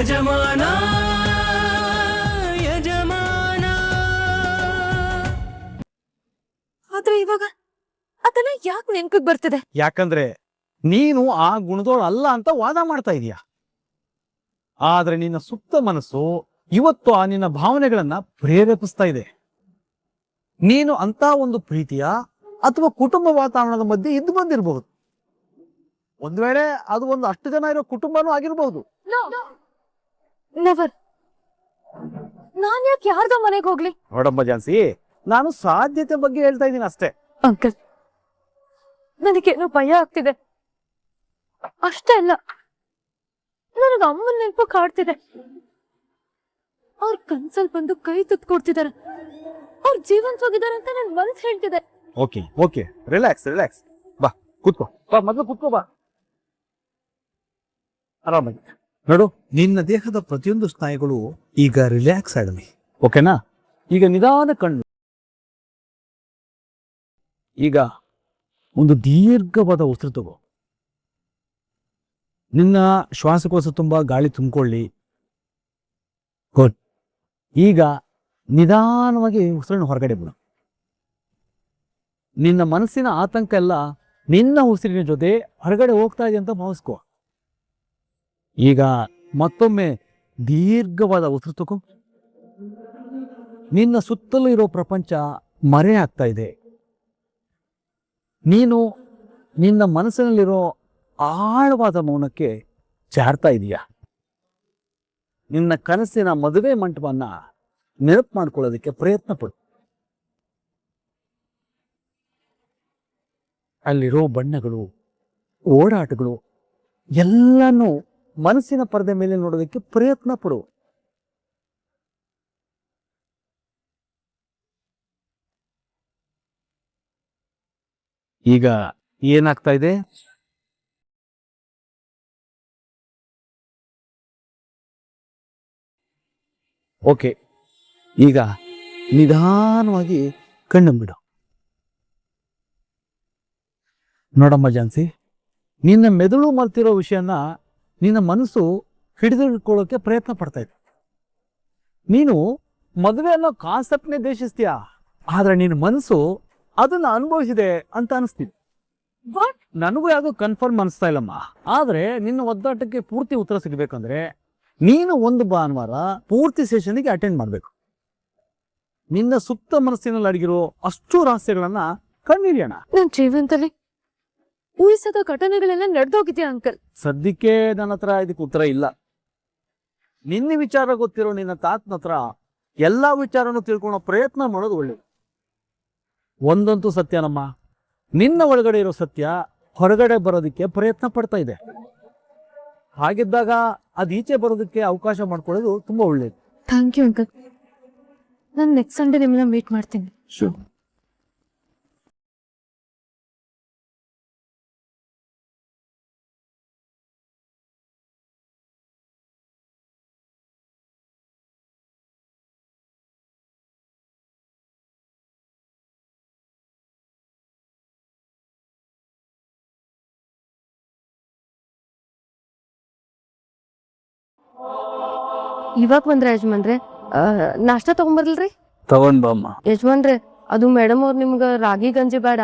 ಯಜಮಾನ ಯಜಮಾನ. ಆದ್ರೆ ಇವಾಗ ಅದನ್ನ ಯಾಕೆ ನೆನ್ಪಿಗೆ ಬರ್ತಿದೆ? ಯಾಕಂದ್ರೆ ನೀನು ಆ ಗುಣದೋಳು ಅಲ್ಲ ಅಂತ ವಾದ ಮಾಡ್ತಾ ಇದೀಯ. ಆದ್ರೆ ನಿನ್ನ ಸುಪ್ತ ಮನಸ್ಸು ಇವತ್ತು ಆ ನಿನ್ನ ಭಾವನೆಗಳನ್ನ ಪ್ರೇರೇಪಿಸ್ತಾ ಇದೆ. ನೀನು ಅಂತ ಒಂದು ಪ್ರೀತಿಯ ಅಥವಾ ಕುಟುಂಬ ವಾತಾವರಣದ ಮಧ್ಯೆ ಇದ್ದು ಬಂದಿರಬಹುದು. ಒಂದ್ ವೇಳೆ ಅದು ಒಂದು ಅಷ್ಟು ಜನ ಇರೋ ಕುಟುಂಬನೂ ಆಗಿರಬಹುದು. ನೆವರ್. ನಾನ್ ಯಾಕೆ ಯಾರ್ದೋ ಮನೆಗೆ ಹೋಗ್ಲಿ? ನೋಡಮ್ಮ ಜಾನ್ಸಿ, ನಾನು ಸಾಧ್ಯತೆ ಬಗ್ಗೆ ಹೇಳ್ತಾ ಇದ್ದೀನಿ ಅಷ್ಟೇ. ಅಂಕಲ್, ನನಗೇನೋ ಭಯ ಆಗ್ತಿದೆ. ಅಷ್ಟೇ ಅಲ್ಲ, ನನಗ ಅಮ್ಮನ ನೆನಪು ಕಾಡ್ತಿದೆ. ಅವ್ರ ಕನ್ಸಲ್ ಬಂದು ಕೈ ತುತ್ಕೊಡ್ತಿದಾರೆ. ಅವ್ರ ಜೀವಂತವಾಗಿದ್ದಾರೆ ಅಂತ ನನ್ ಮನ್ಸು ಹೇಳ್ತಿದೆ. Okay okay, relax relax. ಬಾ ಕೂತ್ಕೋ, ಬಾ ಮೊದಲು ಕೂತ್ಕೋ, ಬಾ ಆರಾಮಾಗಿ. ನೋಡು, ನಿನ್ನ ದೇಹದ ಪ್ರತಿಯೊಂದು ಸ್ನಾಯುಗಳು ಈಗ ರಿಲ್ಯಾಕ್ಸ್ ಆಗಲಿ, ಓಕೆನಾ? ಈಗ ನಿಧಾನ ಕಣ್ಣು. ಈಗ ಒಂದು ದೀರ್ಘವಾದ ಉಸಿರು ತಗೋ. ನಿನ್ನ ಶ್ವಾಸಕೋಶ ತುಂಬಾ ಗಾಳಿ ತುಂಬಿಕೊಳ್ಳಿ. ಗುಡ್. ಈಗ ನಿಧಾನವಾಗಿ ಉಸಿರನ್ನು ಹೊರಗಡೆ ಬಿಡು. ನಿನ್ನ ಮನಸ್ಸಿನ ಆತಂಕ ಎಲ್ಲ ನಿನ್ನ ಉಸಿರಿನ ಜೊತೆ ಹೊರಗಡೆ ಹೋಗ್ತಾ ಇದೆ ಅಂತ ಭಾವಿಸ್ಕೋ. ಈಗ ಮತ್ತೊಮ್ಮೆ ದೀರ್ಘವಾದ ಉಸಿರು ತಗೋ. ನಿನ್ನ ಸುತ್ತಲೂ ಇರೋ ಪ್ರಪಂಚ ಮರೆ ಆಗ್ತಾ ಇದೆ. ನೀನು ನಿನ್ನ ಮನಸ್ಸಿನಲ್ಲಿರೋ ಆಳವಾದ ಮೌನಕ್ಕೆ ಜಾರ್ತಾ ಇದೀಯ. ನಿನ್ನ ಕನಸಿನ ಮದುವೆ ಮಂಟಪವನ್ನ ನೆನಪು ಮಾಡ್ಕೊಳ್ಳೋದಕ್ಕೆ ಪ್ರಯತ್ನ ಪಡು. ಅಲ್ಲಿರೋ ಬಣ್ಣಗಳು, ಓಡಾಟಗಳು ಎಲ್ಲನೂ ಮನಸ್ಸಿನ ಪರದೆ ಮೇಲೆ ನೋಡೋದಕ್ಕೆ ಪ್ರಯತ್ನ ಪಡು. ಈಗ ಏನಾಗ್ತಾ ಇದೆ? ಓಕೆ, ಈಗ ನಿಧಾನವಾಗಿ ಕಣ್ಣು ಬಿಡು. ನೋಡಮ್ಮ ಜಾನ್ಸಿ, ನಿನ್ನ ಮೆದುಳು ಮರ್ತಿರೋ ವಿಷಯನ ನಿನ್ನ ಮನಸ್ಸು ಹಿಡಿದಿಟ್ಕೊಳ್ಳೋಕೆ ಪ್ರಯತ್ನ ಪಡ್ತಾ ಇದೆ. ನೀನು ಮದುವೆ ಅನ್ನೋ ಕಾನ್ಸೆಪ್ಟ್ನೇ ದೇಶಿಸ್ತೀಯ, ಆದ್ರೆ ನಿನ್ನ ಮನಸ್ಸು ಅದನ್ನ ಅನುಭವಿಸಿದೆ ಅಂತ ಅನಿಸ್ತಿದೆ. ನನಗೂ ಯಾವುದು ಕನ್ಫರ್ಮ್ ಅನಿಸ್ತಾ ಇಲ್ಲಮ್ಮ. ಆದ್ರೆ ನಿನ್ನ ಒದ್ದಾಟಕ್ಕೆ ಪೂರ್ತಿ ಉತ್ತರ ಸಿಗ್ಬೇಕಂದ್ರೆ ನೀನು ಒಂದು ಭಾನುವಾರ ಪೂರ್ತಿ ಸೆಷನ್ಗೆ ಅಟೆಂಡ್ ಮಾಡಬೇಕು. ನಿನ್ನ ಸುಪ್ತ ಮನಸ್ಸಿನಲ್ಲಿ ಅಡಗಿರೋ ಅಷ್ಟು ರಹಸ್ಯಗಳನ್ನ ಕಣ್ಣಿರಿಯೋಣ. ನನ್ ಜೀವನದಲ್ಲಿ ಊಹಿಸದ ಘಟನೆಗಳೆಲ್ಲ ನಡೆದೋಗಿದ್ಯಾ ಅಂಕಲ್? ಸದ್ಯಕ್ಕೆ ನನ್ನ ಹತ್ರ ಇದಕ್ಕೆ ಉತ್ತರ ಇಲ್ಲ. ನಿನ್ನ ವಿಚಾರ ಗೊತ್ತಿರೋ ನಿನ್ನ ತಾತನ ಹತ್ರ ಎಲ್ಲಾ ವಿಚಾರನೂ ತಿಳ್ಕೊಳ್ಳೋ ಪ್ರಯತ್ನ ಮಾಡೋದು ಒಳ್ಳೇದು. ಒಂದಂತೂ ಸತ್ಯನಮ್ಮ, ನಿನ್ನ ಒಳಗಡೆ ಇರೋ ಸತ್ಯ ಹೊರಗಡೆ ಬರೋದಕ್ಕೆ ಪ್ರಯತ್ನ ಪಡ್ತಾ ಇದೆ. ಹಾಗಿದ್ದಾಗ ಅದು ಈಚೆ ಬರೋದಕ್ಕೆ ಅವಕಾಶ ಮಾಡ್ಕೊಳ್ಳೋದು ತುಂಬಾ ಒಳ್ಳೇದು. Thank you uncle. ನಾನು ನೆಕ್ಸ್ಟ್ ಸಂಡೇ ನಿಮ್ಮನ್ನ ಮೀಟ್ ಮಾಡ್ತೀನಿ. ಶೂರ್. ಇವಾಗ ಬಂದ್ರ ಯಜಮಾನ್ರೆ? ನಾಷ್ಟ ತಗೊಂಬರ್ಲ್ರಿ? ತಗೊಂಡ್ ಬಮ್ಮ. ಯಜಮಾನ್ರೆ, ಅದು ಮೇಡಮ್ ಅವ್ರು ನಿಮ್ಗ ರಾಗಿ ಗಂಜಿ ಬೇಡ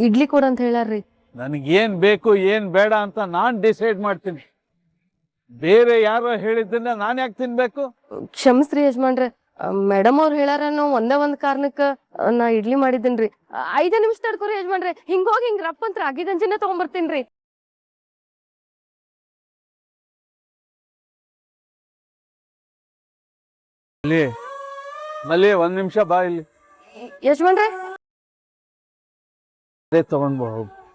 ಇಡ್ಲಿ ಕೊಡಂತ ಹೇಳಾರ್ರಿ. ನನಗೇನ್ ಬೇಕು ಏನ್ ಬೇಡ ಅಂತ ನಾನ್ ಡಿಸೈಡ್ ಮಾಡ್ತೀನಿ. ಬೇರೆ ಯಾರೋ ಹೇಳಿದ್ದನ್ನ ನಾನ್ ಯಾಕೆ ತಿನ್ಬೇಕು? ಕ್ಷಮಿಸ್ರಿ ಯಜಮಾನ್ರೆ, ಮೇಡಮ್ ಅವ್ರು ಹೇಳಾರ ಒಂದೇ ಒಂದ್ ಕಾರಣಕ್ಕ ನಾ ಇಡ್ಲಿ ಮಾಡಿದ್ದೀನ್ರಿ. 5 ನಿಮಿಷ ತಡ್ಕೊರಿ ಯಜಮಾನ್ರೆ. ಹಿಂಗೋಗಿ ಹಿಂಗ್ ರಪ್ಪ ಅಂತ ರಾಗಿ ಗಂಜಿನ ತಗೊಂಬರ್ತೀನ್ರಿ. ಮಲ್ಲಿ 1 ನಿಮಿಷ ಬಾ ಇಲ್ಲಿ. ಯಜಮಾನ್ರೆ, ತಗೊಂಡ್ ಬಾ.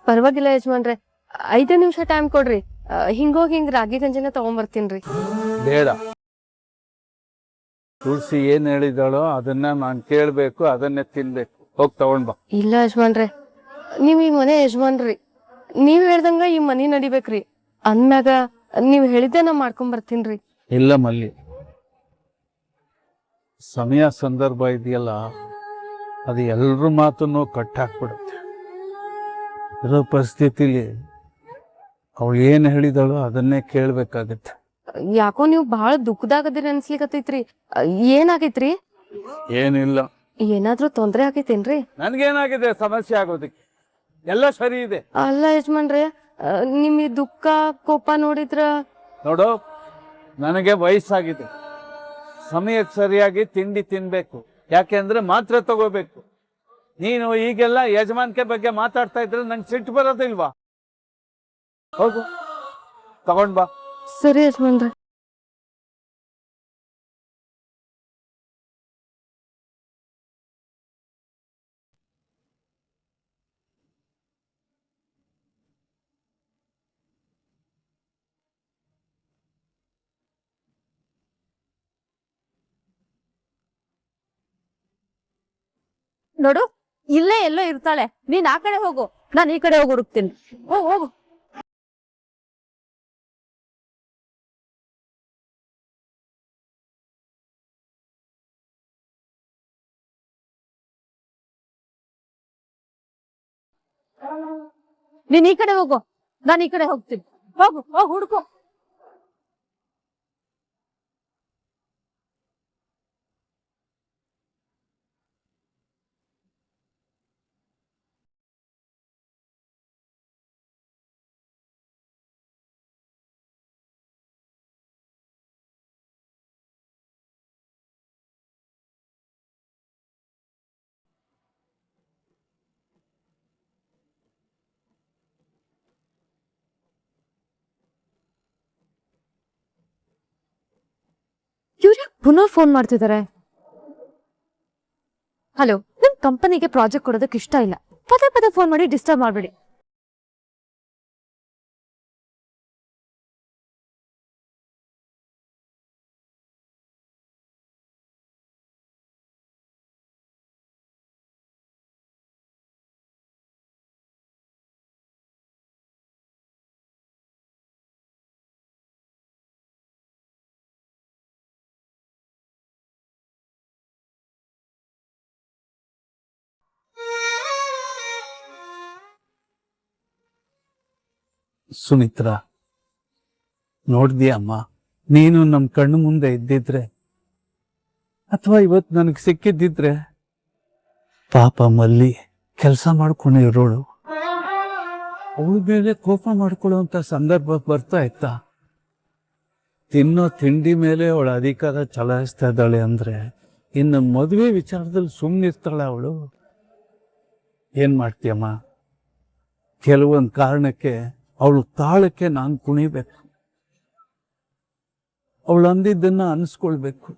ಪರವಾಗಿಲ್ಲ ಯಜಮಾನ್ರೆ, 5 ನಿಮಿಷ ಟೈಮ್ ಕೊಡ್ರಿ. ಹಿಂಗೋಗಿ ಹಿಂಗ್ ರಾಗಿ ಗಂಜಿನ ತಗೊಂಬರ್ತೀನ್ರಿ. ಬೇಡ, ತುಳಸಿ ಏನ್ ಹೇಳಿದಾಳೋ ಅದನ್ನ ನಾನ್ ಕೇಳ್ಬೇಕು, ಅದನ್ನೇ ತಿನ್ಬೇಕು. ಹೋಗ್ ತಗೊಂಡ್ ಬಾ. ಇಲ್ಲ ಯಜಮಾನ್ರೆ, ನೀವ್ ಈ ಮನೆ ಯಜಮಾನ್ರಿ, ನೀವ್ ಹೇಳ್ದಂಗ ಈ ಮನಿ ನಡಿಬೇಕ್ರಿ. ಅಂದ್ಮ್ಯಾಗ ನೀವ್ ಹೇಳಿದ್ದೆ ನಾ ಮಾಡ್ಕೊಂಡ್ ಬರ್ತೀನ್ರಿ. ಇಲ್ಲ ಮಲ್ಲಿ, ಸಮಯ ಸಂದರ್ಭ ಇದೆಯಲ್ಲ, ಅದು ಎಲ್ರ ಮಾತನ್ನು ಕಟ್ಟಾಕ್ಬಿಡುತ್ತೆ. ಇರೋ ಪರಿಸ್ಥಿತಿಲಿ ಅವಳು ಏನು ಹೇಳಿದಳು ಅದನ್ನೇ ಕೇಳಬೇಕಾಗತ್ತೆ. ಯಾಕೋ ನೀವು ಬಹಳ ದುಃಖದಾಗದಿರಿ ಅನ್ಸ್ಲಿಕತ್ತೈತ್ರಿ. ಏನಾಗೈತ್ರಿ? ಏನಿಲ್ಲ. ಏನಾದ್ರೂ ತೊಂದ್ರೆ ಆಗೈತೇನ್ರಿ? ನನ್ಗೇನಾಗಿದೆ ಸಮಸ್ಯೆ ಆಗೋದಕ್ಕೆ? ಎಲ್ಲ ಸರಿ ಇದೆ. ಅಲ್ಲ ಯಜಮಾನ್ರೆ, ನಿಮ್ ಈ ದುಃಖ ಕೋಪ ನೋಡಿದ್ರ ನೋಡು, ನನಗೆ ವಯಸ್ಸಾಗಿದೆ. ಸಮಯಕ್ಕೆ ಸರಿಯಾಗಿ ತಿಂಡಿ ತಿನ್ಬೇಕು. ಯಾಕೆಂದ್ರೆ ಮಾತ್ರೆ ತಗೋಬೇಕು. ನೀನು ಈಗೆಲ್ಲ ಯಜಮಾನ್ಕೆ ಬಗ್ಗೆ ಮಾತಾಡ್ತಾ ಇದ್ರೆ ನಂಗೆ ಸಿಟ್ಟು ಬರೋದಿಲ್ವಾ? ಹೋಗು, ತಗೊಂಡ್ ಬಾ. ಸರಿ ಯಜಮಾನ್ರೆ. ನೋಡು, ಇಲ್ಲೇ ಎಲ್ಲೋ ಇರ್ತಾಳೆ. ನೀನ್ ಆ ಕಡೆ ಹೋಗು, ನಾನು ಈ ಕಡೆ ಹೋಗಿ ಹುಡುಕ್ತೀನಿ. ಹೋಗು ಹೋಗು. ನೀನ್ ಈ ಕಡೆ ಹೋಗು, ನಾನು ಈ ಕಡೆ ಹೋಗ್ತೀನಿ. ಹೋಗು ಹೋಗು, ಹುಡುಕು. ಇವ್ರಿಗೆ ಪುನಃ ಫೋನ್ ಮಾಡ್ತಿದ್ದಾರೆ. ಹಲೋ, ನಿಮ್ ಕಂಪನಿಗೆ ಪ್ರಾಜೆಕ್ಟ್ ಕೊಡೋದಕ್ಕೆ ಇಷ್ಟ ಇಲ್ಲ. ಪದೇ ಪದೇ ಫೋನ್ ಮಾಡಿ ಡಿಸ್ಟರ್ಬ್ ಮಾಡ್ಬೇಡಿ. ಸುಮಿತ್ರಾ, ನೋಡ್ದಿಯಮ್ಮ, ನೀನು ನಮ್ಮ ಕಣ್ಣು ಮುಂದೆ ಇದ್ದಿದ್ರೆ ಅಥವಾ ಇವತ್ತು ನನಗೆ ಸಿಕ್ಕಿದ್ದಿದ್ರೆ, ಪಾಪ ಮಲ್ಲಿ ಕೆಲಸ ಮಾಡ್ಕೊಂಡಿರೋಳು, ಅವಳ ಮೇಲೆ ಕೋಪ ಮಾಡ್ಕೊಳ್ಳುವಂತ ಸಂದರ್ಭ ಬರ್ತಾ ಇತ್ತ? ತಿನ್ನೋ ತಿಂಡಿ ಮೇಲೆ ಅವಳ ಅಧಿಕಾರ ಚಲಾಯಿಸ್ತಾ ಇದ್ದಾಳೆ ಅಂದ್ರೆ ಇನ್ನು ಮದುವೆ ವಿಚಾರದಲ್ಲಿ ಸುಮ್ಮನಿರ್ತಾಳೆ ಅವಳು? ಏನ್ ಮಾಡ್ತೀಯಮ್ಮ? ಕೆಲವೊಂದು ಕಾರಣಕ್ಕೆ ಅವಳು ತಾಳಕ್ಕೆ ನಾನು ಕುಣಿಬೇಕು, ಅವಳು ಅಂದಿದ್ದನ್ನ ಅನ್ಸ್ಕೊಳ್ಬೇಕು,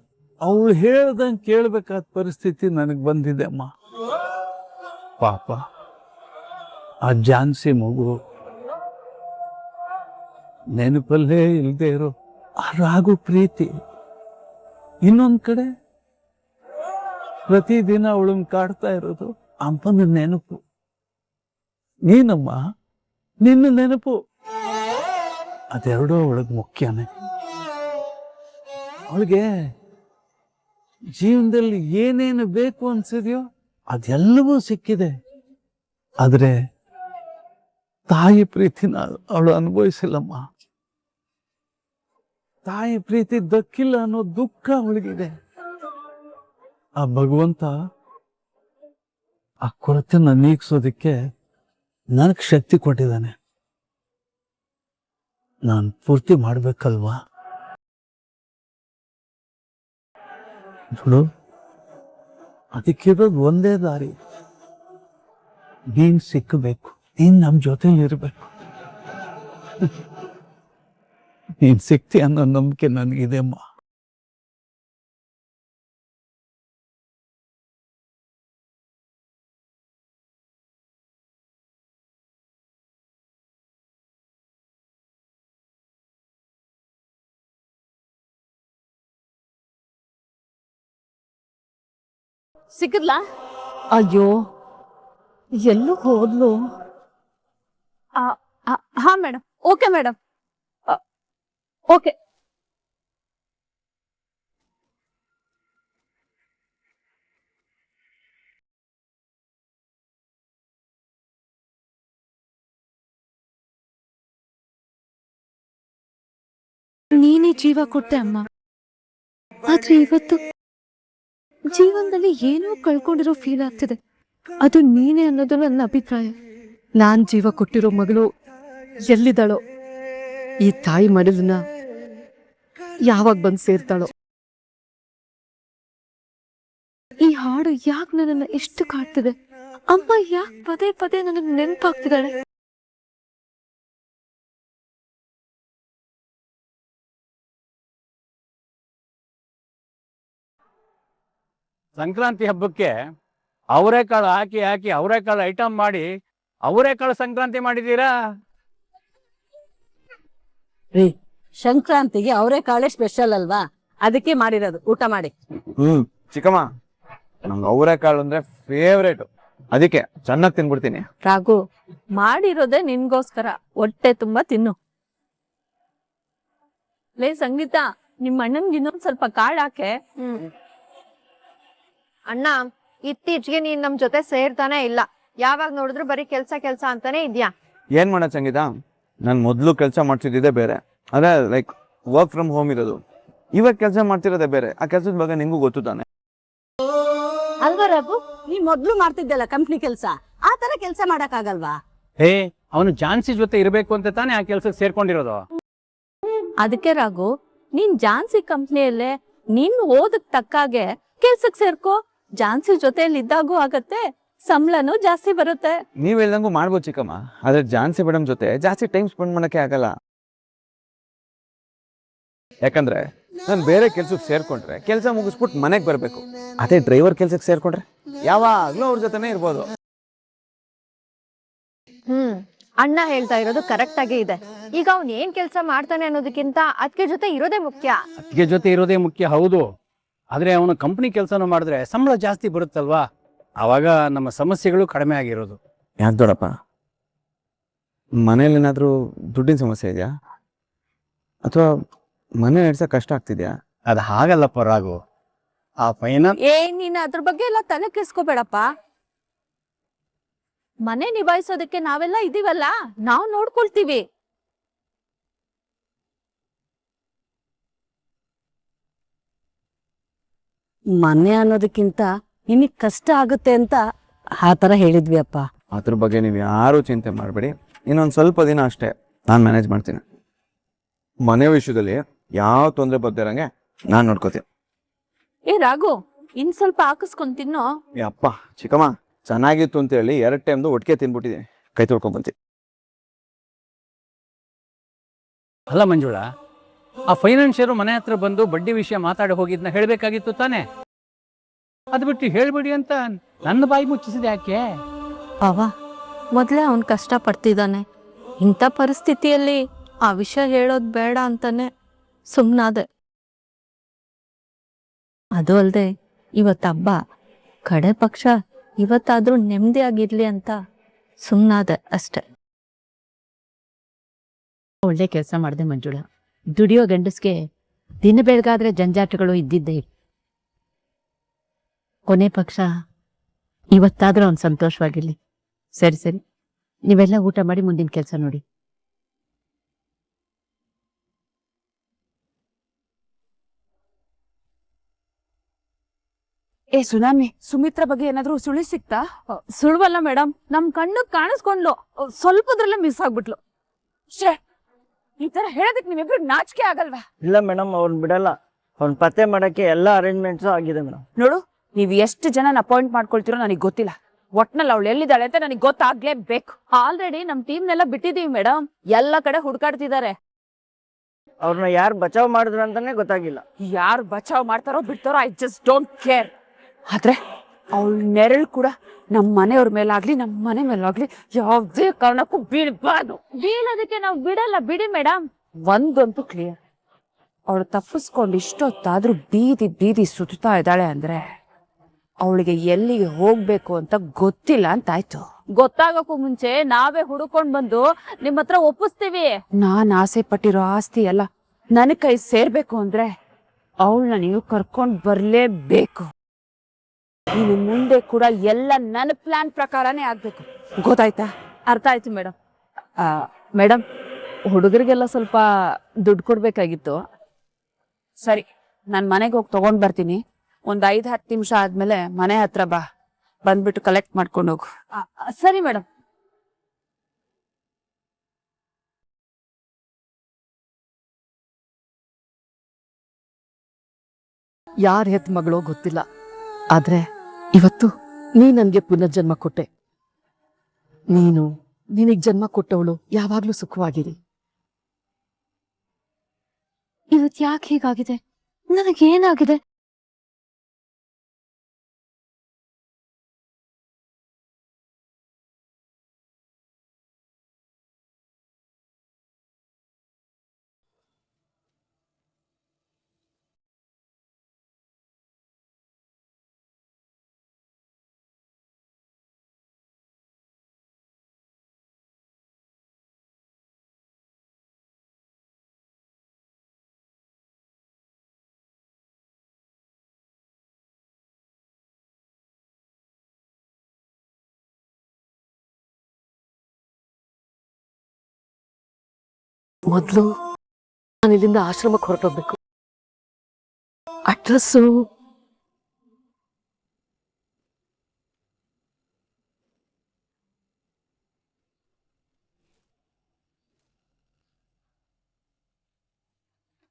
ಅವಳು ಹೇಳ್ದಂಗೆ ಕೇಳ್ಬೇಕಾದ ಪರಿಸ್ಥಿತಿ ನನಗೆ ಬಂದಿದೆ ಅಮ್ಮ. ಪಾಪ ಆ ಝಾನ್ಸಿ ಮಗು, ನೆನಪಲ್ಲೇ ಇಲ್ಲದೆ ಇರೋ ಆ ರಾಗು ಪ್ರೀತಿ, ಇನ್ನೊಂದ್ ಕಡೆ ಪ್ರತಿದಿನ ಅವಳನ್ನ ಕಾಡ್ತಾ ಇರೋದು ಅಮ್ಮನ ನೆನಪು. ನೀನಮ್ಮ, ನಿನ್ನ ನೆನಪು, ಅದೆರಡೂ ಅವಳಿಗೆ ಮುಖ್ಯನೇ. ಅವಳಿಗೆ ಜೀವನದಲ್ಲಿ ಏನೇನು ಬೇಕು ಅನ್ಸಿದೆಯೋ ಅದೆಲ್ಲವೂ ಸಿಕ್ಕಿದೆ. ಆದ್ರೆ ತಾಯಿ ಪ್ರೀತಿನ ಅವಳು ಅನುಭವಿಸಿಲ್ಲಮ್ಮ. ತಾಯಿ ಪ್ರೀತಿ ದಕ್ಕಿಲ್ಲ ಅನ್ನೋ ದುಃಖ ಅವಳಿಗಿದೆ. ಆ ಭಗವಂತ ಆ ಕೊರತೆನ ನೀಗಿಸೋದಕ್ಕೆ ನನಗೆ ಶಕ್ತಿ ಕೊಟ್ಟಿದ್ದಾನೆ. ನಾನು ಪೂರ್ತಿ ಮಾಡ್ಬೇಕಲ್ವಾ? ನೋಡು, ಅದಕ್ಕಿರೋದು ಒಂದೇ ದಾರಿ, ನೀನ್ ಸಿಕ್ಕಬೇಕು, ನೀನ್ ನಮ್ಮ ಜೊತೆಲಿ ಇರ್ಬೇಕು. ನೀನ್ ಸಿಕ್ತಿ ಅನ್ನೋ ನಂಬಿಕೆ ನನಗಿದೆ ಅಮ್ಮ. ಸಿಕ್ಕಿದ್ಲಾ? ಅಯ್ಯೋ, ಎಲ್ಲೂ ಹೋದ್ಲು. ಹಾ ಮೇಡಮ್, ಓಕೆ ಮೇಡಮ್, ಓಕೆ. ನೀನೇ ಜೀವ ಕೊಟ್ಟೆ ಅಮ್ಮ. ಆದ್ರೆ ಇವತ್ತು ಜೀವನದಲ್ಲಿ ಏನೋ ಕಳ್ಕೊಂಡಿರೋ ಫೀಲ್ ಆಗ್ತಿದೆ. ಅದು ನೀನೇ ಅನ್ನೋದು ನನ್ನ ಅಭಿಪ್ರಾಯ. ನಾನ್ ಜೀವ ಕೊಟ್ಟಿರೋ ಮಗಳು ಎಲ್ಲಿದ್ದಾಳೋ, ಈ ತಾಯಿ ಮಡಲನ್ನ ಯಾವಾಗ ಬಂದು ಸೇರ್ತಾಳೋ. ಈ ಹಾಡು ಯಾಕೆ ನನ್ನನ್ನ ಎಷ್ಟು ಕಾಡ್ತಿದೆ? ಅಮ್ಮ ಯಾಕೆ ಪದೇ ಪದೇ ನನಗೆ ನೆನಪಾಗ್ತಿದ್ದಾಳೆ? ಸಂಕ್ರಾಂತಿ ಹಬ್ಬಕ್ಕೆ ಅವರೆಕಾಳು ಹಾಕಿ ಹಾಕಿ ಅವರೆಕಾಳು ಐಟಮ್ ಮಾಡಿ ಅವರೆಕಾಳು ಸಂಕ್ರಾಂತಿ ಮಾಡಿದ್ದೀರಾ? ರೀ, ಸಂಕ್ರಾಂತಿಗೆ ಅವರೆಕಾಳೆ ಸ್ಪೆಷಲ್ ಅಲ್ವಾ, ಅದಕ್ಕೆ ಮಾಡಿರೋದು. ಊಟ ಮಾಡಿ. ಚಿಕ್ಕಮ್ಮ, ನಂಗೆ ಅವರೆಕಾಳು ಅಂದ್ರೆ ಫೇವ್ರೇಟ್, ಅದಕ್ಕೆ ಚೆನ್ನಾಗಿ ತಿನ್ಬಿಡ್ತೀನಿ. ರಾಘು, ಮಾಡಿರೋದೇ ನಿನ್ಗೋಸ್ಕರ, ಹೊಟ್ಟೆ ತುಂಬಾ ತಿನ್ನು. ಲೇ ಸಂಗೀತ, ನಿಮ್ಮ ಅಣ್ಣನ್ಗೆ ಇನ್ನೊಂದ್ ಸ್ವಲ್ಪ ಕಾಳು ಹಾಕೆ. ಅಣ್ಣ, ಇತ್ತೀಚೆಗೆ ನೀನ್ ನಮ್ ಜೊತೆ ಸೇರ್ತಾನೆ ಇಲ್ಲ. ಯಾವಾಗ ನೋಡಿದ್ರು ಬರೀ ಕೆಲ್ಸ ಕೆಲ್ಸ ಅಂತಾನೆ ಇದ್ಯಾ. ಏನ್ ಮಾಡ ಸಂಗೀತ, ನಾನು ಮೊದಲು ಕೆಲಸ ಮಾಡ್ತಿದ್ದೆ ಬೇರೆ, ಅದೇ ಲೈಕ್ ವರ್ಕ್ ಫ್ರಮ್ ಹೋಮ್ ಇರೋದು. ಇವಾಗ ಕೆಲಸ ಮಾಡ್ತಿರೋದೇ ಬೇರೆ. ಆ ಕೆಲಸದ ಬಗ್ಗೆ ನಿಂಗೂ ಗೊತ್ತು ತಾನೆ. ಅಲ್ವಾ ರಾಘು, ನೀ ಮೊದ್ಲು ಮಾಡ್ತಿದ್ದಲ್ಲ ಕಂಪ್ನಿ ಕೆಲ್ಸ, ಆ ತರ ಕೆಲ್ಸ ಮಾಡಕ್ ಆಗಲ್ವಾ? ಹೇ, ಅವನು ಝಾನ್ಸಿ ಜೊತೆ ಇರಬೇಕು ಅಂತ ತಾನೇ ಆ ಕೆಲ್ಸಕ್ಕೆ ಸೇರ್ಕೊಂಡಿರೋದು. ಅದಕ್ಕೆ ರಾಘು, ನೀನ್ ಝಾನ್ಸಿ ಕಂಪ್ನಿಯಲ್ಲೇ ನಿನ್ ಓದಕ್ ತಕ್ಕಾಗೆ ಕೆಲ್ಸಕ್ ಸೇರ್ಕೋ. ಝಾನ್ಸಿ ಜೊತೆಯಲ್ಲಿ ಇದ್ದಾಗೂ ಆಗತ್ತೆ, ಸಂಬಳನೂ ಜಾಸ್ತಿ ಬರುತ್ತೆ. ನೀವ್ ಹೇಳ್ದಂಗೂ ಮಾಡ್ಬೋದು ಚಿಕ್ಕಮ್ಮ, ಆದ್ರೆ ಜಾನ್ಸಿ ಮೇಡಮ್ ಜೊತೆ ಜಾಸ್ತಿ ಟೈಮ್ ಸ್ಪೆಂಡ್ ಮಾಡಕ್ಕೆ ಆಗಲ್ಲ. ಯಾಕಂದ್ರೆ ನಾನು ಬೇರೆ ಕೆಲ್ಸಕ್ಕೆ ಸೇರ್ಕೊಂಡ್ರೆ ಕೆಲಸ ಮುಗಿಸ್ಬಿಟ್ಟು ಮನೆಗೆ ಬರ್ಬೇಕು. ಅದೇ ಡ್ರೈವರ್ ಕೆಲ್ಸಕ್ಕೆ ಸೇರ್ಕೊಂಡ್ರೆ ಯಾವಾಗ್ಲೂ ಅವ್ರ ಜೊತೆನೇ ಇರ್ಬೋದು. ಅಣ್ಣ ಹೇಳ್ತಾ ಇರೋದು ಕರೆಕ್ಟ್ ಆಗೇ ಇದೆ. ಈಗ ಅವ್ನ್ ಏನ್ ಕೆಲ್ಸ ಮಾಡ್ತಾನೆ ಅನ್ನೋದಕ್ಕಿಂತ ಅದಕ್ಕೆ ಜೊತೆ ಇರೋದೇ ಮುಖ್ಯ. ಅದಕ್ಕೆ ಜೊತೆ ಇರೋದೇ ಮುಖ್ಯ, ಹೌದು. ಆದ್ರೆ ಅವನು ಕಂಪ್ನಿ ಕೆಲಸನೂ ಮಾಡಿದ್ರೆ ಸಂಬಳ ಜಾಸ್ತಿ ಬರುತ್ತಲ್ವಾ, ಅವಾಗ ನಮ್ಮ ಸಮಸ್ಯೆಗಳು ಕಡಿಮೆ ಆಗಿರೋದು. ಯಾಕೆ ದೊಡ್ಡಪ್ಪ, ಮನೇಲಿ ಏನಾದ್ರೂ ದುಡ್ಡಿನ ಸಮಸ್ಯೆ ಇದೆಯಾ, ಅಥವಾ ಮನೆ ನಡೆಸೋ ಕಷ್ಟ ಆಗ್ತಿದ್ಯಾ? ಅದು ಹಾಗಲ್ಲಪ್ಪ ರಾಘು, ಆ ಫೈನಾನ್ಸ್ ನೀನ್ ಅದ್ರ ಬಗ್ಗೆ ಎಲ್ಲ ತಲೆ ಕೆಸ್ಕೋಬೇಡಪ್ಪ. ಮನೆ ನಿಭಾಯಿಸೋದಕ್ಕೆ ನಾವೆಲ್ಲ ಇದೀವಲ್ಲ, ನಾವ್ ನೋಡ್ಕೊಳ್ತೀವಿ. ಮನೆ ಅನ್ನೋದಕ್ಕಿಂತ ನಿನಗ್ ಕಷ್ಟ ಆಗುತ್ತೆ ಅಂತ ಆ ತರ ಹೇಳಿದ್ವಿ ಅಪ್ಪ. ಅದ್ರ ಬಗ್ಗೆ ನೀವು ಯಾರು ಚಿಂತೆ ಮಾಡಬೇಡಿ. ಇನ್ನೊಂದು ಸ್ವಲ್ಪ ದಿನ ಅಷ್ಟೇ ನಾನು ಮ್ಯಾನೇಜ್ ಮಾಡ್ತೀನಿ. ಮನೆ ವಿಷಯದಲ್ಲಿ ಯಾವ ತೊಂದರೆ ಬರ್ದಿರಂಗೆ ನಾನು ನೋಡ್ಕೋತೀನಿ. ರಾಘು, ಇನ್ ಸ್ವಲ್ಪ ಹಾಕಿಸ್ಕೊಂಡ್ ತಿನ್ನೋ. ಅಪ್ಪ ಚಿಕ್ಕಮ್ಮ, ಚೆನ್ನಾಗಿತ್ತು ಅಂತ ಹೇಳಿ 2 ಟೈಮ್ದು ಒಟ್ಟಿಗೆ ತಿನ್ಬಿಟ್ಟಿದ್ದೀನಿ. ಕೈ ತೊಳ್ಕೊಂಡ್ ಬಂತೀನಿ. ಅಲ್ಲ ಮಂಜುಳಾ, ಆ ಫೈನಾನ್ಷಿಯರು ಮನೆ ಹತ್ರ ಬಂದು ಬಡ್ಡಿ ವಿಷಯ ಮಾತಾಡಿ ಹೋಗಿದ್ನ ಹೇಳ್ಬೇಕಾಗಿತ್ತು ತಾನೆ. ಅದು ಬಿಟ್ಟು ಹೇಳ್ಬಿಡಿ ಅಂತ ನನ್ನ ಬಾಯಿ ಮುಚ್ಚಿಸಿದೆ ಯಾಕೆ? ಅವ ಮೊದ್ಲೇ ಅವನ್ ಕಷ್ಟ ಪಡ್ತಿದ್ದಾನೆ. ಇಂಥ ಪರಿಸ್ಥಿತಿಯಲ್ಲಿ ಆ ವಿಷಯ ಹೇಳೋದ್ ಬೇಡ ಅಂತಾನೆ ಸುಮ್ನಾದೆ. ಅದು ಅಲ್ದೆ ಇವತ್ತ ಹಬ್ಬ, ಕಡೆ ಪಕ್ಷ ಇವತ್ತಾದ್ರೂ ನೆಮ್ಮದಿಯಾಗಿರ್ಲಿ ಅಂತ ಸುಮ್ನಾದೆ ಅಷ್ಟೆ. ಒಳ್ಳೆ ಕೆಲಸ ಮಾಡಿದೆ ಮಂಜುಳಾ. ದುಡಿಯೋ ಗಂಡಸ್ಗೆ ದಿನ ಬೆಳಗಾದ್ರೆ ಜಂಜಾಟಗಳು ಇದ್ದಿದ್ದೇ. ಕೊನೆ ಪಕ್ಷ ಇವತ್ತಾದ್ರೂ ಅವ್ನು ಸಂತೋಷವಾಗಿರ್ಲಿ. ಸರಿ ಸರಿ, ನೀವೆಲ್ಲ ಊಟ ಮಾಡಿ ಮುಂದಿನ ಕೆಲಸ ನೋಡಿ. ಸುನಾಮಿ, ಸುಮಿತ್ರ ಬಗ್ಗೆ ಏನಾದ್ರೂ ಸುಳಿ ಸಿಕ್ತಾ? ಸುಳ್ವಲ್ಲ ಮೇಡಮ್, ನಮ್ ಕಣ್ಣು ಕಾಣಿಸ್ಕೊಂಡ್ಲು, ಸ್ವಲ್ಪದ್ರಲ್ಲೇ ಮಿಸ್ ಆಗ್ಬಿಟ್ಲು. ಈ ತರ ಹೇಳೋದಕ್ಕೆ ನೀವಿಬ್ರು ನಾಚಿಕೆ ಆಗಲ್ವಾ? ಇಲ್ಲ ಮೇಡಮ್, ಅವ್ನು ಬಿಡಲ್ಲ. ಅವ್ನು ಪತ್ತೆ ಮಾಡಕ್ಕೆ ಎಲ್ಲ ಅರೇಂಜ್ಮೆಂಟ್ಸು ಆಗಿದೆ ಮೇಡಮ್. ನೋಡು, ನೀವ್ ಎಷ್ಟು ಜನನ ಅಪಾಯಿಂಟ್ ಮಾಡ್ಕೊಳ್ತಿರೋ ನನಗೆ ಗೊತ್ತಿಲ್ಲ. ಒಟ್ನಲ್ಲಿ ಅವಳು ಎಲ್ಲಿದ್ದಾಳೆ ಅಂತ ನನಗೆ ಗೊತ್ತಾಗ್ಲೇಬೇಕು. ಆಲ್ರೆಡಿ ನಮ್ ಟೀಮ್ನೆಲ್ಲ ಬಿಟ್ಟಿದೀವಿ ಮೇಡಮ್, ಎಲ್ಲ ಕಡೆ ಹುಡ್ಕಾಡ್ತಿದ್ದಾರೆ. ಅವ್ರನ್ನ ಯಾರು ಬಚಾವ್ ಮಾಡಿದ್ರು ಅಂತಾನೆ ಗೊತ್ತಾಗಿಲ್ಲ. ಯಾರು ಬಚಾವ್ ಮಾಡ್ತಾರೋ ಬಿಡ್ತಾರೋ, ಐ ಜಸ್ಟ್ ಡೋಂಟ್ ಕೇರ್. ಆದ್ರೆ ಅವಳ ನೆರಳು ಕೂಡ ನಮ್ಮ ಮನೆಯವ್ರ ಮೇಲಾಗ್ಲಿ ನಮ್ಮ ಮನೆ ಮೇಲಾಗ್ಲಿ ಯಾವುದೇ ಕಾರಣಕ್ಕೂ ಬೀಳ್ಬಾರ್ದು. ಬೀಳೋದಕ್ಕೆ ನಾವು ಬಿಡಲ್ಲ ಬಿಡಿ ಮೇಡಮ್. ಒಂದಂತೂ ಕ್ಲಿಯರ್, ಅವಳು ತಪ್ಪಿಸ್ಕೊಂಡು ಇಷ್ಟೊತ್ತಾದ್ರೂ ಬೀದಿ ಬೀದಿ ಸುತ್ತಾ ಇದ್ದಾಳೆ ಅಂದ್ರೆ ಅವಳಿಗೆ ಎಲ್ಲಿಗೆ ಹೋಗ್ಬೇಕು ಅಂತ ಗೊತ್ತಿಲ್ಲ ಅಂತಾಯ್ತು. ಗೊತ್ತಾಗಕ್ಕೂ ಮುಂಚೆ ನಾವೇ ಹುಡುಕೊಂಡ್ ಬಂದು ನಿಮ್ ಹತ್ರ ಒಪ್ಪಿಸ್ತೀವಿ. ನಾನ್ ಆಸೆ ಪಟ್ಟಿರೋ ಆಸ್ತಿ ಎಲ್ಲ ನನ್ನ ಕೈ ಸೇರ್ಬೇಕು ಅಂದ್ರೆ ಅವಳನ್ನ ನೀವು ಕರ್ಕೊಂಡ್ ಬರ್ಲೇಬೇಕು. ಇನ್ನು ಮುಂದೆ ಕೂಡ ಎಲ್ಲ ನನ್ನ ಪ್ಲಾನ್ ಪ್ರಕಾರನೇ ಆಗ್ಬೇಕು. ಗೊತ್ತಾಯ್ತಾ? ಅರ್ಥ ಆಯ್ತು ಮೇಡಮ್. ಮೇಡಮ್, ಹುಡುಗರಿಗೆಲ್ಲ ಸ್ವಲ್ಪ ದುಡ್ಡು ಕೊಡ್ಬೇಕಾಗಿತ್ತು. ಸರಿ, ನಾನು ಮನೆಗೆ ಹೋಗಿ ತಗೊಂಡ್ ಬರ್ತೀನಿ. ಒಂದ್ 5-10 ನಿಮಿಷ ಆದ್ಮೇಲೆ ಮನೆ ಹತ್ರ ಬಾ, ಬಂದ್ಬಿಟ್ಟು ಕಲೆಕ್ಟ್ ಮಾಡ್ಕೊಂಡು ಹೋಗು. ಸರಿ ಮೇಡಮ್. ಯಾರ ಹೆತ್ ಮಗಳೋ ಗೊತ್ತಿಲ್ಲ, ಆದ್ರೆ ಇವತ್ತು ನೀ ನನ್ಗೆ ಪುನರ್ಜನ್ಮ ಕೊಟ್ಟೆ. ನೀನು ನಿನಗ್ ಜನ್ಮ ಕೊಟ್ಟವಳು ಯಾವಾಗ್ಲೂ ಸುಖವಾಗಿರಿ. ಇವತ್ ಯಾಕೆ ಹೀಗಾಗಿದೆ? ನನಗೇನಾಗಿದೆ? ಮೊದ್ಲು ನಾನು ಇಲ್ಲಿಂದ ಆಶ್ರಮಕ್ಕೆ ಹೊರಟೋಗ್ಬೇಕು. ಅಡ್ರೆಸ್ಸು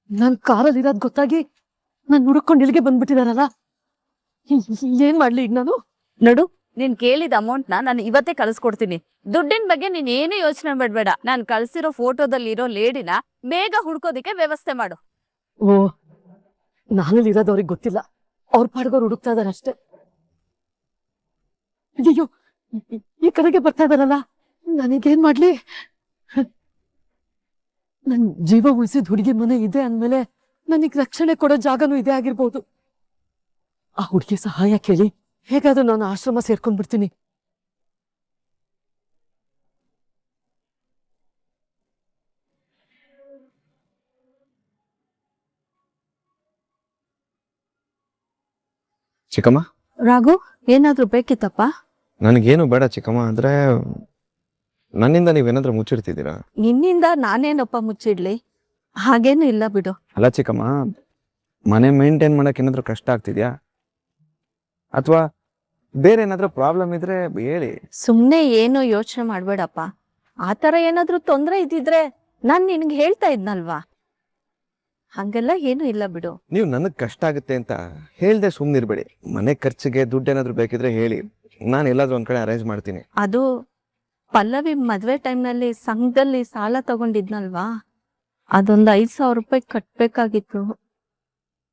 ನನ್ ಕಾರಲ್ಲಿ ಇರೋದ್ ಗೊತ್ತಾಗಿ ನಾನು ಹುಡುಕೊಂಡು ಇಲ್ಲಿಗೆ ಬಂದ್ಬಿಟ್ಟಿದಾರಲ್ಲ, ಏನ್ ಮಾಡ್ಲಿ ಈಗ ನಾನು? ನೋಡು, ನೀನ್ ಕೇಳಿದ ಅಮೌಂಟ್ ನಾನು ಇವತ್ತೇ ಕಳ್ಸ್ಕೊಡ್ತೀನಿ. ದುಡ್ಡಿನ ಬಗ್ಗೆ ನೀನ್ ಏನು ಯೋಚನೆ ಮಾಡ್ಬೇಡ. ನಾನ್ ಕಳ್ಸಿರೋ ಫೋಟೋದಲ್ಲಿ ಇರೋ ಲೇಡಿನ ಬೇಗ ಹುಡ್ಕೋದಿಕ್ಕೆ ವ್ಯವಸ್ಥೆ ಮಾಡು. ಓ, ನಾನಲ್ಲಿ ಇರೋದು ಅವ್ರಿಗೆ ಗೊತ್ತಿಲ್ಲ, ಅವ್ರ ಪಾಡ್ಗೋರು ಹುಡುಕ್ತಾ ಇದಾರೆ ಅಷ್ಟೇ. ಅಯ್ಯೋ, ಈ ಕಡೆಗೆ ಬರ್ತಾ ಇದಾರಲ್ಲ, ನನಗೇನ್ ಮಾಡ್ಲಿ? ನನ್ ಜೀವ ಉಳಿಸಿದ ಹುಡುಗಿ ಮನೆ ಇದೆ ಅಂದ್ಮೇಲೆ ನನಗ್ ರಕ್ಷಣೆ ಕೊಡೋ ಜಾಗನೂ ಇದೆ ಆಗಿರ್ಬೋದು. ಆ ಹುಡುಗಿ ಸಹಾಯ ಕೇಳಿ ಹೇಗಾದ್ರೂ ನಾನು ಆಶ್ರಮ ಸೇರ್ಕೊಂಡ್ಬಿಡ್ತೀನಿ. ಚಿಕ್ಕಮ್ಮ, ರಾಘು, ಏನಾದ್ರೂ ಬೇಕಿತ್ತಪ್ಪ? ನನಗೇನು ಬೇಡ ಚಿಕ್ಕಮ್ಮ. ಅಂದ್ರೆ ನನ್ನಿಂದ ನೀವೇನಾದ್ರೂ ಮುಚ್ಚಿಡ್ತಿದ್ದೀರಾ? ನಿನ್ನಿಂದ ನಾನೇನಪ್ಪ ಮುಚ್ಚಿಡ್ಲಿ? ಹಾಗೇನು ಇಲ್ಲ ಬಿಡು. ಅಲ್ಲ ಚಿಕ್ಕಮ್ಮ, ಮನೆ ಮೇಂಟೈನ್ ಮಾಡಕ್ ಏನಾದ್ರೂ ಕಷ್ಟ ಆಗ್ತಿದ್ಯಾ? ಅಥವಾ ಬೇರೆ ಏನಾದ್ರೂ ಪ್ರಾಬ್ಲಮ್ ಇದ್ರೆ ಹೇಳಿ. ಸುಮ್ನೆ ಏನೋ ಯೋಚನೆ ಮಾಡ್ಬೇಡಪ್ಪ. ಆತರ ಏನಾದ್ರೂ ತೊಂದ್ರೆ ಇದ್ದಿದ್ರೆ ನಾನ್ ನಿನ್ಗೆ ಹೇಳ್ತಾ ಇದ್ನಲ್ವಾ. ಹಂಗೆಲ್ಲ ಏನು ಇಲ್ಲ ಬಿಡು. ನೀವು ನನಗ್ ಕಷ್ಟ ಆಗುತ್ತೆ ಅಂತ ಹೇಳ್ದೆ ಸುಮ್ನಿರ್ಬೇಡಿ. ಮನೆ ಖರ್ಚಿಗೆ ದುಡ್ಡು ಏನಾದ್ರು ಬೇಕಿದ್ರೆ ಹೇಳಿ, ನಾನು ಎಲ್ಲಾದ್ರೂ ಒಂದ್ ಕಡೆ ಅರೇಂಜ್ ಮಾಡ್ತೀನಿ. ಅದು ಪಲ್ಲವಿ ಮದ್ವೆ ಟೈಮ್ನಲ್ಲಿ ಸಂಘದಲ್ಲಿ ಸಾಲ ತಗೊಂಡಿದ್ನಲ್ವಾ, ಅದೊಂದು 5,000 ರೂಪಾಯಿ ಕಟ್ಬೇಕಾಗಿತ್ತು.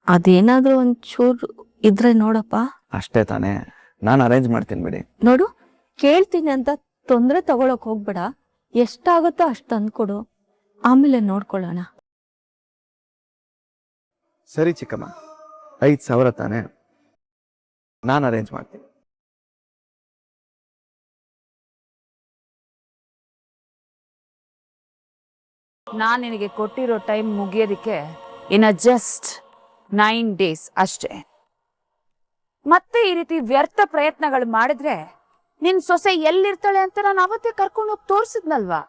ಅದೇನಾದ್ರೂ ಒಂಚೂರು ಇದ್ರೆ ನೋಡಪ್ಪ. ಅಷ್ಟೇ ತಾನೇ, ನಾನು ಅರೇಂಜ್ ಮಾಡ್ತೀನಿ ಬಿಡಿ. ನೋಡು, ಕೇಳ್ತೀನಿ ಅಂತ ತೊಂದ್ರೆ ತಗೊಳಕ್ ಹೋಗ್ಬೇಡ. ಎಷ್ಟಾಗುತ್ತೋ ಅಷ್ಟು ತಂದ್ಕೊಡು, ಆಮೇಲೆ ನೋಡ್ಕೊಳ್ಳೋಣ. ಸರಿ ಚಿಕ್ಕಮ್ಮ, 5,000 ತಾನೇ, ನಾನು ಅರೇಂಜ್ ಮಾಡ್ತೀನಿ. ನಾನ್ ನಿನಗೆ ಕೊಟ್ಟಿರೋ ಟೈಮ್ ಮುಗಿಯೋದಿಕ್ಕೆ ಇನ್ನ ಜಸ್ಟ್ 9 days ಅಷ್ಟೇ. ಮತ್ತೆ ಈ ರೀತಿ ವ್ಯರ್ಥ ಪ್ರಯತ್ನಗಳು ಮಾಡಿದ್ರೆ ನಿನ್ ಸೊಸೆ ಎಲ್ಲಿರ್ತಾಳೆ ಅಂತ ನಾನು ಅವತ್ತೇ ಕರ್ಕೊಂಡು ಹೋಗಿ ತೋರಿಸಿದ್ನಲ್ವಾ.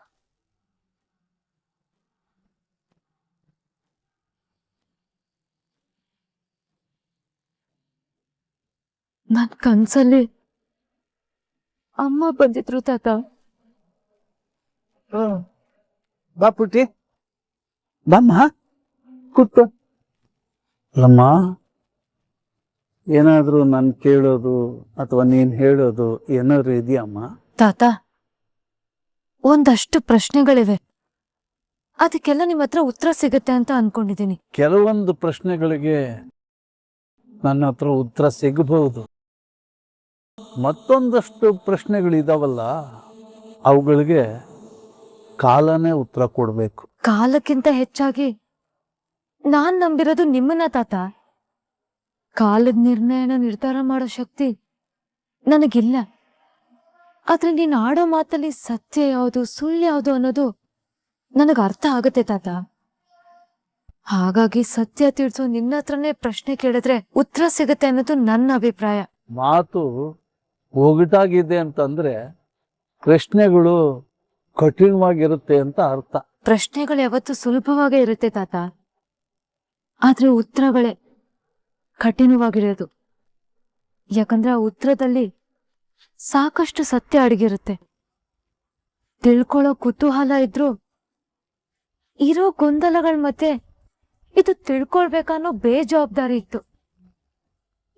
ನನ್ ಕನ್ಸಲ್ಲಿ ಅಮ್ಮ ಬಂದಿದ್ರು ತಾತ. ಬಾ ಪುಟ್ಟಿ, ಬಾಮ್ಮ ಕೂತ್ಕೋ. ಅಲ್ಲಮ್ಮ, ಏನಾದ್ರೂ ನಾನು ಕೇಳೋದು ಅಥವಾ ನೀನ್ ಹೇಳೋದು ಏನಾದ್ರು ಇದೆಯಮ್ಮ? ತಾತ, ಒಂದಷ್ಟು ಪ್ರಶ್ನೆಗಳಿವೆ, ಅದಕ್ಕೆಲ್ಲ ನಿಮ್ಮ ಹತ್ರ ಉತ್ತರ ಸಿಗತ್ತೆ ಅಂತ ಅನ್ಕೊಂಡಿದೀನಿ. ಕೆಲವೊಂದು ಪ್ರಶ್ನೆಗಳಿಗೆ ನನ್ನ ಹತ್ರ ಉತ್ತರ ಸಿಗಬಹುದು. ಮತ್ತೊಂದಷ್ಟು ಪ್ರಶ್ನೆಗಳಿದಾವಲ್ಲ, ಅವುಗಳಿಗೆ ಕಾಲನೇ ಉತ್ತರ ಕೊಡ್ಬೇಕು. ಕಾಲಕ್ಕಿಂತ ಹೆಚ್ಚಾಗಿ ನಾನ್ ನಂಬಿರೋದು ನಿಮ್ಮನ್ನ ತಾತ. ಕಾಲದ ನಿರ್ಣಯನ ನಿರ್ಧಾರ ಮಾಡೋ ಶಕ್ತಿ ನನಗಿಲ್ಲ. ಆದ್ರೆ ನೀನ್ ಆಡೋ ಮಾತಲ್ಲಿ ಸತ್ಯ ಯಾವುದು ಸುಳ್ಳು ಯಾವುದು ಅನ್ನೋದು ನನಗ್ ಅರ್ಥ ಆಗುತ್ತೆ ತಾತ. ಹಾಗಾಗಿ ಸತ್ಯ ತಿಳಿಸೋ ನಿನ್ನ ಹತ್ರನೇ ಪ್ರಶ್ನೆ ಕೇಳಿದ್ರೆ ಉತ್ತರ ಸಿಗತ್ತೆ ಅನ್ನೋದು ನನ್ನ ಅಭಿಪ್ರಾಯ. ಮಾತು ಒಗಟಾಗಿದೆ ಅಂತಂದ್ರೆ ಪ್ರಶ್ನೆಗಳು ಕಠಿಣವಾಗಿರುತ್ತೆ ಅಂತ ಅರ್ಥ. ಪ್ರಶ್ನೆಗಳು ಯಾವತ್ತೂ ಸುಲಭವಾಗೇ ಇರುತ್ತೆ ತಾತ, ಆದ್ರೆ ಉತ್ತರಗಳೇ ಕಠಿಣವಾಗಿರೋದು. ಯಾಕಂದ್ರೆ ಆ ಉತ್ತರದಲ್ಲಿ ಸಾಕಷ್ಟು ಸತ್ಯ ಅಡಗಿರುತ್ತೆ. ತಿಳ್ಕೊಳ್ಳೋ ಕುತೂಹಲ ಇದ್ರು ಇರೋ ಗೊಂದಲಗಳ ಮಧ್ಯೆ ಇದು ತಿಳ್ಕೊಳ್ಬೇಕನ್ನೋ ಬೇಜವಾಬ್ದಾರಿ ಇತ್ತು.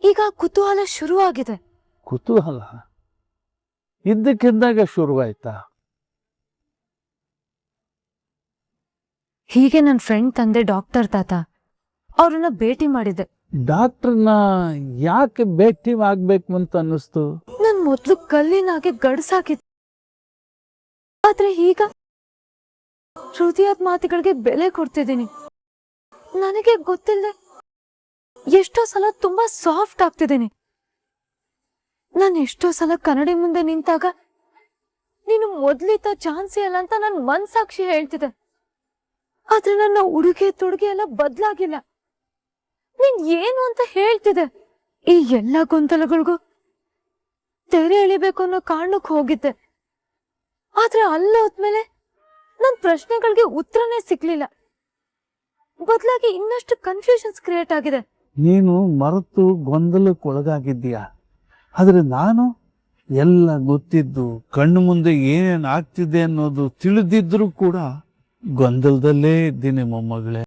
ಈಗ ಕುತೂಹಲ ಶುರುವಾಗಿದೆ. ಕುತೂಹಲ ಇದ್ದಕ್ಕಿದ್ದಾಗ ಶುರುವಾಯ್ತಾ? ಹೀಗೆ ನನ್ನ ಫ್ರೆಂಡ್ ತಂದೆ ಡಾಕ್ಟರ್ ತಾತ, ಅವ್ರನ್ನ ಭೇಟಿ ಮಾಡಿದೆ. ಡಾಕ್ಟರ್ನ ಯಾಕೆ ಭೇಟಿ ಆಗ್ಬೇಕು ಅಂತ ಅನ್ನಿಸ್ತು? ನನ್ ಮೊದ್ಲು ಕಲ್ಲಿನಾಗೆ ಗಡ್ಸಾಕಿದ್ದೆ, ಆದ್ರೆ ಈಗ ಹೃದಯದ ಮಾತುಗಳಿಗೆ ಬೆಲೆ ಕೊಡ್ತಿದ್ದೀನಿ. ನನಗೆ ಗೊತ್ತಿಲ್ಲದೆ ಎಷ್ಟೋ ಸಲ ತುಂಬಾ ಸಾಫ್ಟ್ ಆಗ್ತಿದ್ದೀನಿ. ನಾನು ಎಷ್ಟೋ ಸಲ ಕನ್ನಡಿ ಮುಂದೆ ನಿಂತಾಗ ನೀನು ಮೊದ್ಲಿದ್ದ ಚಾನ್ಸೇ ಅಲ್ಲ ಅಂತ ನನ್ ಮನ್ಸಾಕ್ಷಿ ಹೇಳ್ತಿದೆ. ಆದ್ರೆ ನನ್ನ ಉಡುಗೆ ತೊಡುಗೆ ಎಲ್ಲ ಬದ್ಲಾಗಿಲ್ಲ. ನೀನ್ ಏನು ಅಂತ ಹೇಳ್ತಿದೆ. ಈ ಎಲ್ಲ ಗೊಂದಲಗಳಿಗೂ ತೆರೆ ಎಳಿಬೇಕು ಅನ್ನೋ ಕಾರಣಕ್ಕೆ ಹೋಗಿದ್ದೆ. ಆದ್ರೆ ಅಲ್ಲೋದ್ಮೇಲೆ ನನ್ ಪ್ರಶ್ನೆಗಳಿಗೆ ಉತ್ತರನೇ ಸಿಗ್ಲಿಲ್ಲ. ಬದಲಾಗಿ ಇನ್ನಷ್ಟು ಕನ್ಫ್ಯೂಷನ್ಸ್ ಕ್ರಿಯೇಟ್ ಆಗಿದೆ. ನೀನು ಮರೆತು ಗೊಂದಲಕ್ಕೊಳಗಾಗಿದ್ದೀಯಾ, ಆದ್ರೆ ನಾನು ಎಲ್ಲ ಗೊತ್ತಿದ್ದು ಕಣ್ಣು ಮುಂದೆ ಏನೇನು ಆಗ್ತಿದೆ ಅನ್ನೋದು ತಿಳಿದಿದ್ರು ಕೂಡ ಗೊಂದಲದಲ್ಲೇ ಇದ್ದೀನಿ ಮೊಮ್ಮಗಳೇ.